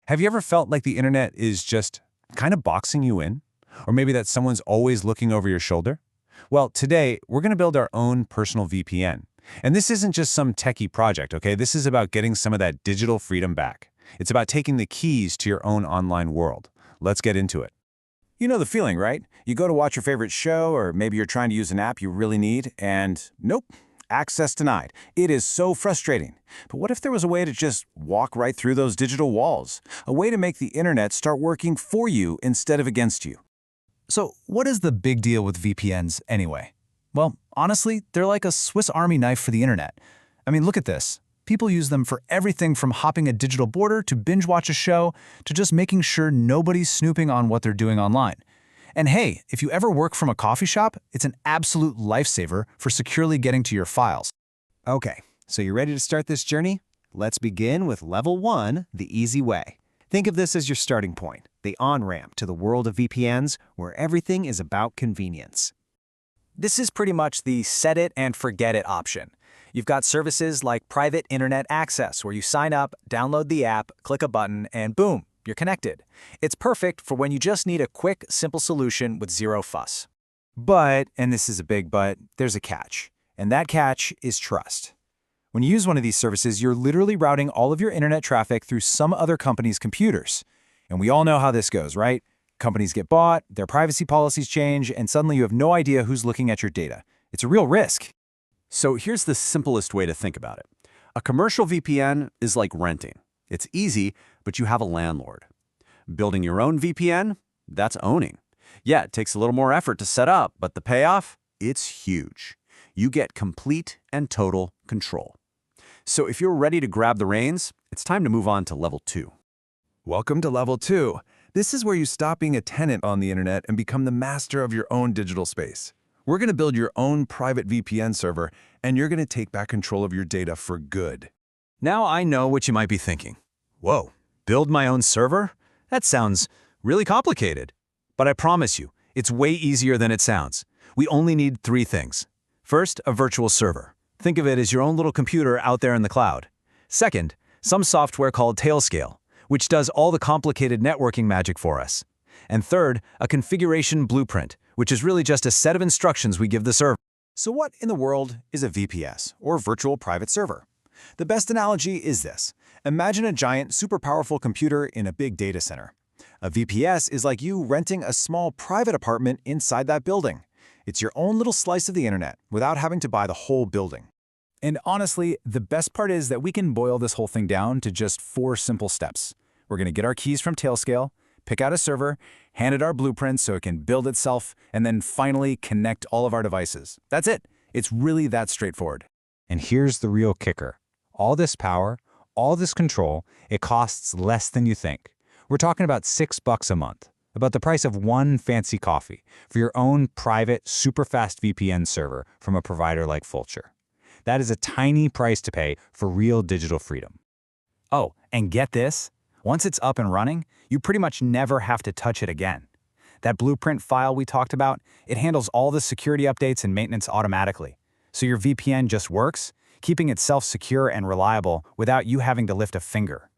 Have you ever felt like the internet is just kind of boxing you in? Or maybe that someone's always looking over your shoulder? Well, today, we're going to build our own personal VPN. And this isn't just some techie project, okay? This is about getting some of that digital freedom back. It's about taking the keys to your own online world. Let's get into it. You know the feeling, right? You go to watch your favorite show, or maybe you're trying to use an app you really need, and nope, access denied. It is so frustrating. But what if there was a way to just walk right through those digital walls? A way to make the internet start working for you instead of against you. So what is the big deal with VPNs anyway? Well, honestly, they're like a Swiss Army knife for the internet. I mean, look at this. People use them for everything from hopping a digital border to binge watch a show to just making sure nobody's snooping on what they're doing online. And hey, if you ever work from a coffee shop, it's an absolute lifesaver for securely getting to your files. Okay, so you ready to start this journey? Let's begin with level 1, the easy way. Think of this as your starting point, the on-ramp to the world of VPNs, where everything is about convenience. This is pretty much the set it and forget it option. You've got services like private internet access, where you sign up, download the app, click a button, and boom, you're connected. It's perfect for when you just need a quick, simple solution with zero fuss. But, and this is a big but, there's a catch. And that catch is trust. When you use one of these services, you're literally routing all of your internet traffic through some other company's computers. And we all know how this goes, right? Companies get bought, their privacy policies change, and suddenly you have no idea who's looking at your data. It's a real risk. So here's the simplest way to think about it. A commercial VPN is like renting. It's easy, but you have a landlord. Building your own VPN, that's owning. Yeah, it takes a little more effort to set up, but the payoff, it's huge. You get complete and total control. So if you're ready to grab the reins, it's time to move on to level 2. Welcome to level 2. This is where you stop being a tenant on the internet and become the master of your own digital space. We're going to build your own private VPN server, and you're going to take back control of your data for good. Now I know what you might be thinking. Whoa, build my own server? That sounds really complicated. But I promise you, it's way easier than it sounds. We only need 3 things. First, a virtual server. Think of it as your own little computer out there in the cloud. Second, some software called Tailscale, which does all the complicated networking magic for us. And third, a configuration blueprint, which is really just a set of instructions we give the server. So what in the world is a VPS, or virtual private server? The best analogy is this. Imagine a giant, super powerful computer in a big data center. A VPS is like you renting a small private apartment inside that building. It's your own little slice of the internet without having to buy the whole building. And honestly, the best part is that we can boil this whole thing down to just 4 simple steps. We're going to get our keys from Tailscale, pick out a server, hand it our blueprint so it can build itself, and then finally connect all of our devices. That's it. It's really that straightforward. And here's the real kicker. All this power, all this control, it costs less than you think. We're talking about $6 a month, about the price of one fancy coffee for your own private, super fast VPN server from a provider like Vultr. That is a tiny price to pay for real digital freedom. Oh, and get this. Once it's up and running, you pretty much never have to touch it again. That blueprint file we talked about, it handles all the security updates and maintenance automatically. So your VPN just works, keeping itself secure and reliable without you having to lift a finger.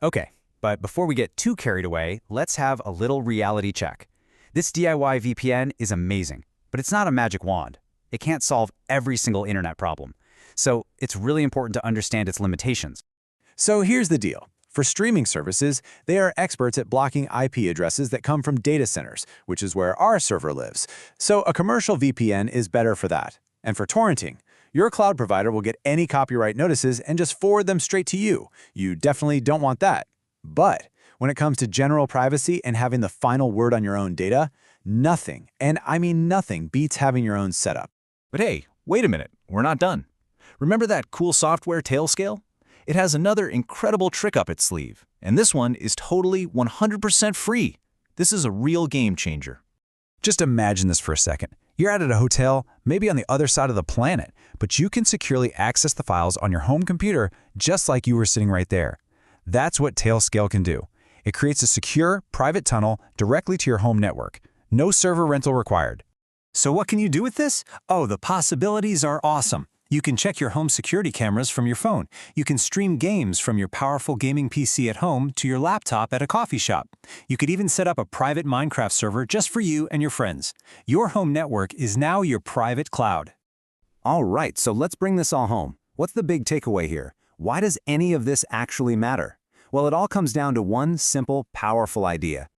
Okay, but before we get too carried away, let's have a little reality check. This DIY VPN is amazing, but it's not a magic wand. It can't solve every single internet problem. So it's really important to understand its limitations. So here's the deal. For streaming services, they are experts at blocking IP addresses that come from data centers, which is where our server lives. So a commercial VPN is better for that. And for torrenting, your cloud provider will get any copyright notices and just forward them straight to you. You definitely don't want that. But when it comes to general privacy and having the final word on your own data, nothing, and I mean nothing, beats having your own setup. But hey, wait a minute, we're not done. Remember that cool software Tailscale? It has another incredible trick up its sleeve, and this one is totally 100% free. This is a real game changer. Just imagine this for a second. You're out at a hotel, maybe on the other side of the planet, but you can securely access the files on your home computer just like you were sitting right there. That's what Tailscale can do. It creates a secure, private tunnel directly to your home network. No server rental required. So what can you do with this? Oh, the possibilities are awesome. You can check your home security cameras from your phone. You can stream games from your powerful gaming PC at home to your laptop at a coffee shop. You could even set up a private Minecraft server just for you and your friends. Your home network is now your private cloud. All right, so let's bring this all home. What's the big takeaway here? Why does any of this actually matter? Well, it all comes down to one simple, powerful idea.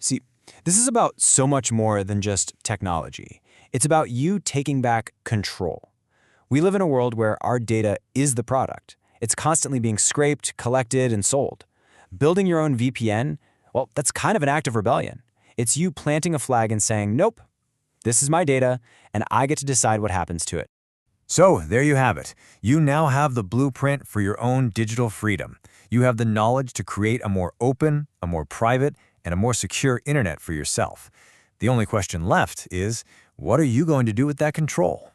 See, this is about so much more than just technology. It's about you taking back control. We live in a world where our data is the product. It's constantly being scraped, collected, and sold. Building your own VPN, well, that's kind of an act of rebellion. It's you planting a flag and saying, nope, this is my data, and I get to decide what happens to it. So, there you have it. You now have the blueprint for your own digital freedom. You have the knowledge to create a more open, a more private, and a more secure internet for yourself. The only question left is, what are you going to do with that control?